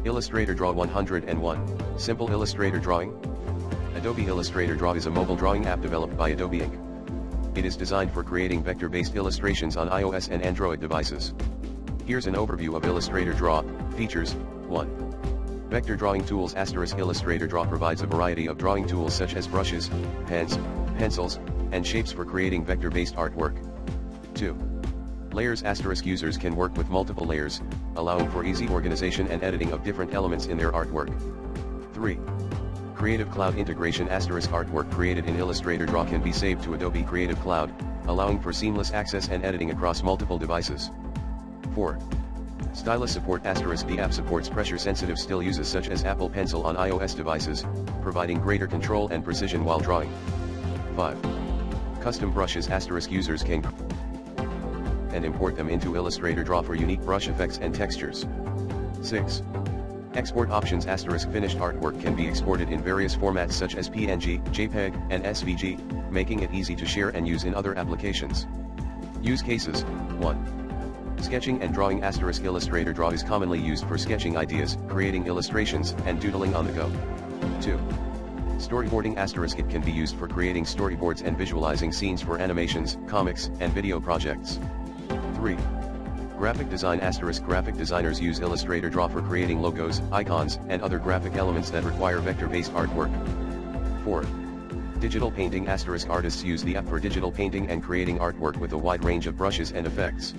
Illustrator Draw 101, Simple Illustrator Drawing. Adobe Illustrator Draw is a mobile drawing app developed by Adobe Inc. It is designed for creating vector-based illustrations on iOS and Android devices. Here's an overview of Illustrator Draw. Features. 1. Vector Drawing Tools *. Illustrator Draw provides a variety of drawing tools such as brushes, pens, pencils, and shapes for creating vector-based artwork. 2. Layers * Users can work with multiple layers, allowing for easy organization and editing of different elements in their artwork. 3. Creative Cloud integration * Artwork created in Illustrator Draw can be saved to Adobe Creative Cloud, allowing for seamless access and editing across multiple devices. 4. Stylus support * The app supports pressure-sensitive still uses such as Apple Pencil on iOS devices, providing greater control and precision while drawing. 5. Custom brushes * Users can and import them into Illustrator Draw for unique brush effects and textures. 6. Export options * Finished artwork can be exported in various formats such as PNG, JPEG, and SVG, making it easy to share and use in other applications. Use cases. 1. Sketching and drawing * Illustrator Draw is commonly used for sketching ideas, creating illustrations, and doodling on the go. 2. Storyboarding * It can be used for creating storyboards and visualizing scenes for animations, comics, and video projects. 3. Graphic design * Graphic designers use Illustrator Draw for creating logos, icons, and other graphic elements that require vector-based artwork. 4. Digital painting * Artists use the app for digital painting and creating artwork with a wide range of brushes and effects.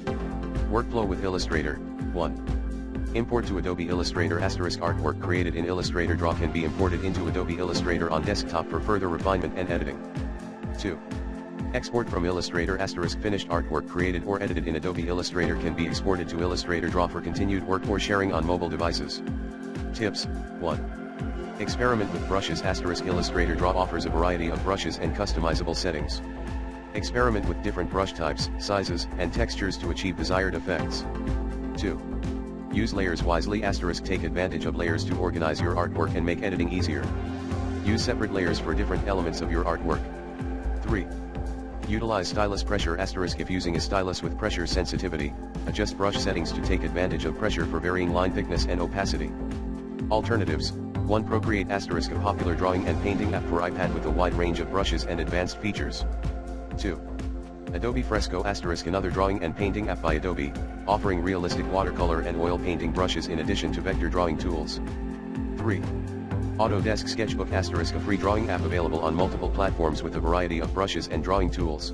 Workflow with Illustrator. 1. Import to Adobe Illustrator * Artwork created in Illustrator Draw can be imported into Adobe Illustrator on desktop for further refinement and editing. 2. Export from Illustrator * Finished artwork created or edited in Adobe Illustrator can be exported to Illustrator Draw for continued work or sharing on mobile devices. Tips. 1. Experiment with brushes * Illustrator Draw offers a variety of brushes and customizable settings. Experiment with different brush types, sizes, and textures to achieve desired effects. 2. Use layers wisely * Take advantage of layers to organize your artwork and make editing easier. Use separate layers for different elements of your artwork. 3. Utilize stylus pressure * If using a stylus with pressure sensitivity, adjust brush settings to take advantage of pressure for varying line thickness and opacity. Alternatives. 1. Procreate * A popular drawing and painting app for iPad with a wide range of brushes and advanced features. 2. Adobe Fresco * Another drawing and painting app by Adobe, offering realistic watercolor and oil painting brushes in addition to vector drawing tools. 3. Autodesk Sketchbook * A free drawing app available on multiple platforms with a variety of brushes and drawing tools.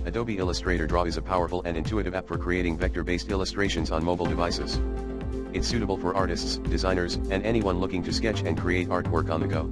Adobe Illustrator Draw is a powerful and intuitive app for creating vector-based illustrations on mobile devices. It's suitable for artists, designers, and anyone looking to sketch and create artwork on the go.